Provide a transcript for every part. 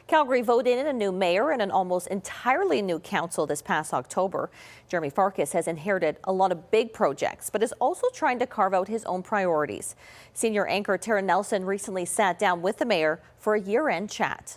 Calgary voted in a new mayor and an almost entirely new council this past October. Jeromy Farkas has inherited a lot of big projects, but is also trying to carve out his own priorities. Senior anchor Tara Nelson recently sat down with the mayor for a year-end chat.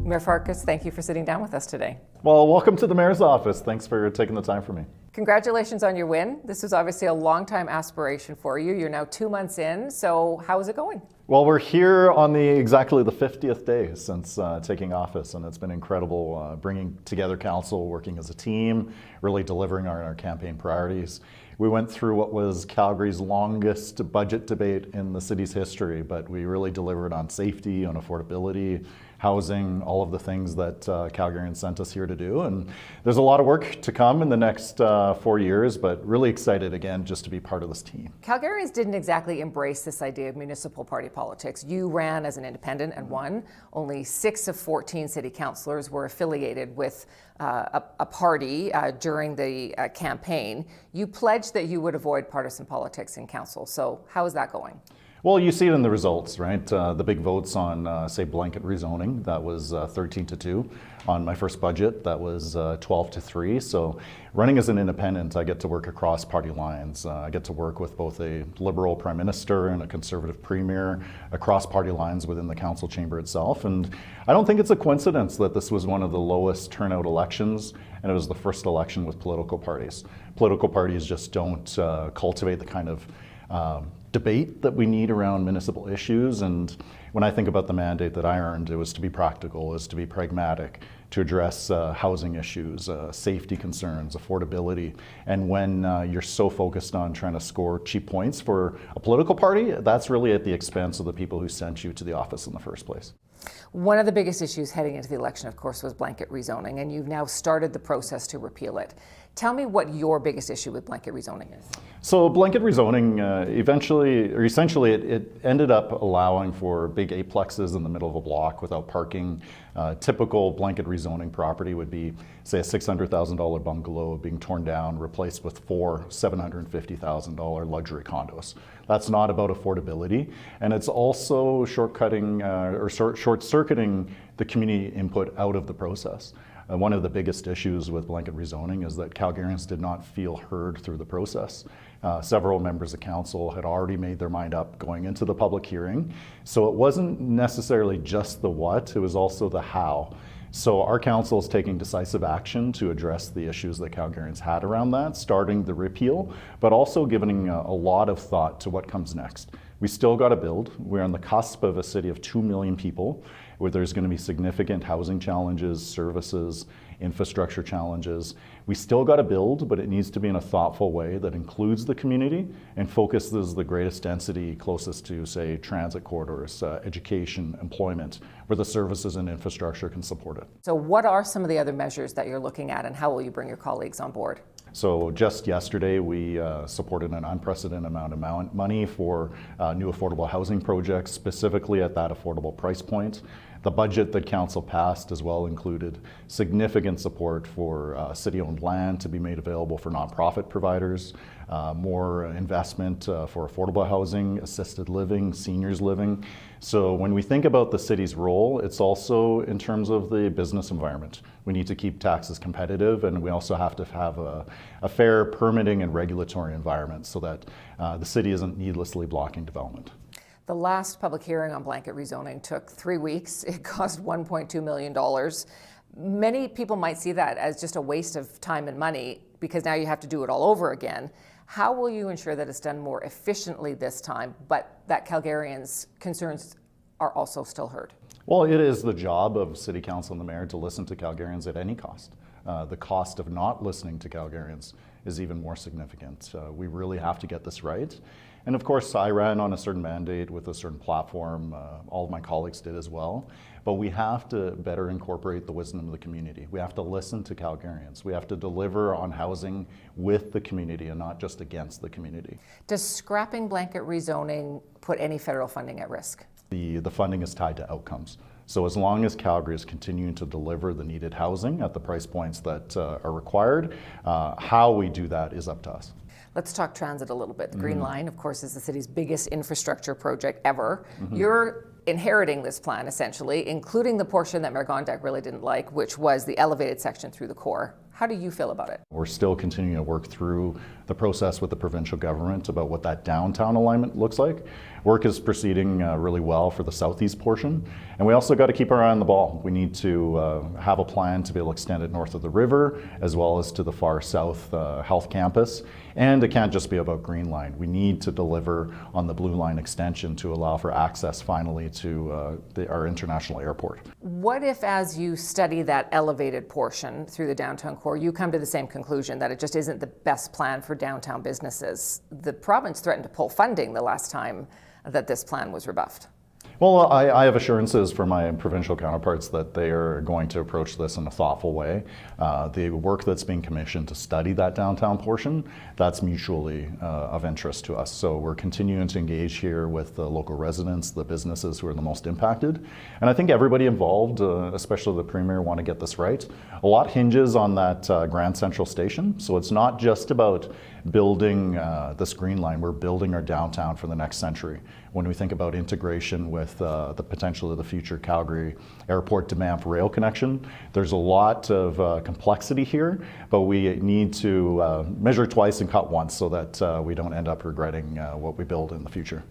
Mayor Farkas, thank you for sitting down with us today. Well, welcome to the mayor's office. Thanks for taking the time for me. Congratulations on your win. This was obviously a long-time aspiration for you. You're now 2 months in, so how is it going? Well, we're here on exactly the 50th day since taking office, and it's been incredible bringing together council, working as a team, really delivering on our campaign priorities. We went through what was Calgary's longest budget debate in the city's history, but we really delivered on safety, on affordability, housing, all of the things that Calgarians sent us here to do. And there's a lot of work to come in the next 4 years, but really excited again just to be part of this team. Calgarians didn't exactly embrace this idea of municipal party politics. You ran as an independent and won. Only 6 of 14 city councillors were affiliated with a party during the campaign. You pledged that you would avoid partisan politics in council. So how is that going? Well, you see it in the results, right? The big votes on, say, blanket rezoning, that was 13-2. On my first budget, that was 12-3. So running as an independent, I get to work across party lines. I get to work with both a Liberal Prime Minister and a Conservative Premier across party lines within the council chamber itself. And I don't think it's a coincidence that this was one of the lowest turnout elections, and it was the first election with political parties. Political parties just don't cultivate the kind of debate that we need around municipal issues. And when I think about the mandate that I earned, it was to be practical, it was to be pragmatic, to address housing issues, safety concerns, affordability. And when you're so focused on trying to score cheap points for a political party, that's really at the expense of the people who sent you to the office in the first place. One of the biggest issues heading into the election, of course, was blanket rezoning, and you've now started the process to repeal it. Tell me what your biggest issue with blanket rezoning is. So blanket rezoning, essentially, it ended up allowing for big eightplexes in the middle of a block without parking. Typical blanket rezoning property would be, say, a $600,000 bungalow being torn down, replaced with 4 $750,000 luxury condos. That's not about affordability, and it's also short-circuiting the community input out of the process. One of the biggest issues with blanket rezoning is that Calgarians did not feel heard through the process. Several members of council had already made their mind up going into the public hearing. So it wasn't necessarily just the what, it was also the how. So our council is taking decisive action to address the issues that Calgarians had around that, starting the repeal, but also giving a lot of thought to what comes next. We still got to build. We're on the cusp of a city of 2 million people, where there's going to be significant housing challenges, services, infrastructure challenges. We still got to build, but it needs to be in a thoughtful way that includes the community and focuses the greatest density closest to, say, transit corridors, education, employment, where the services and infrastructure can support it. So what are some of the other measures that you're looking at, and how will you bring your colleagues on board? So just yesterday, we supported an unprecedented amount of money for new affordable housing projects, specifically at that affordable price point. The budget that council passed as well included significant support for city-owned land to be made available for nonprofit providers, more investment for affordable housing, assisted living, seniors living. So when we think about the city's role, it's also in terms of the business environment. We need to keep taxes competitive, and we also have to have a fair permitting and regulatory environment so that the city isn't needlessly blocking development. The last public hearing on blanket rezoning took 3 weeks. It cost $1.2 million. Many people might see that as just a waste of time and money because now you have to do it all over again. How will you ensure that it's done more efficiently this time, but that Calgarians' concerns are also still heard? Well, it is the job of City Council and the Mayor to listen to Calgarians at any cost. The cost of not listening to Calgarians is even more significant. We really have to get this right. And of course, I ran on a certain mandate with a certain platform. All of my colleagues did as well. But we have to better incorporate the wisdom of the community. We have to listen to Calgarians. We have to deliver on housing with the community and not just against the community. Does scrapping blanket rezoning put any federal funding at risk? The funding is tied to outcomes. So as long as Calgary is continuing to deliver the needed housing at the price points that are required, how we do that is up to us. Let's talk transit a little bit. The Green Line, of course, is the city's biggest infrastructure project ever. You're inheriting this plan, essentially, including the portion that Mayor Gondek really didn't like, which was the elevated section through the core. How do you feel about it? We're still continuing to work through the process with the provincial government about what that downtown alignment looks like. Work is proceeding really well for the southeast portion, and we also got to keep our eye on the ball. We need to have a plan to be able to extend it north of the river, as well as to the far south health campus. And it can't just be about Green Line. We need to deliver on the Blue Line extension to allow for access finally to our international airport. What if, as you study that elevated portion through the downtown core, you come to the same conclusion that it just isn't the best plan for downtown businesses? The province threatened to pull funding the last time that this plan was rebuffed. Well, I have assurances from my provincial counterparts that they are going to approach this in a thoughtful way. The work that's being commissioned to study that downtown portion, that's mutually of interest to us. So we're continuing to engage here with the local residents, the businesses who are the most impacted. And I think everybody involved, especially the Premier, want to get this right. A lot hinges on that Grand Central Station. So it's not just about building this Green Line, we're building our downtown for the next century. When we think about integration with the potential of the future Calgary Airport to Banff rail connection, there's a lot of complexity here, but we need to measure twice and cut once so that we don't end up regretting what we build in the future.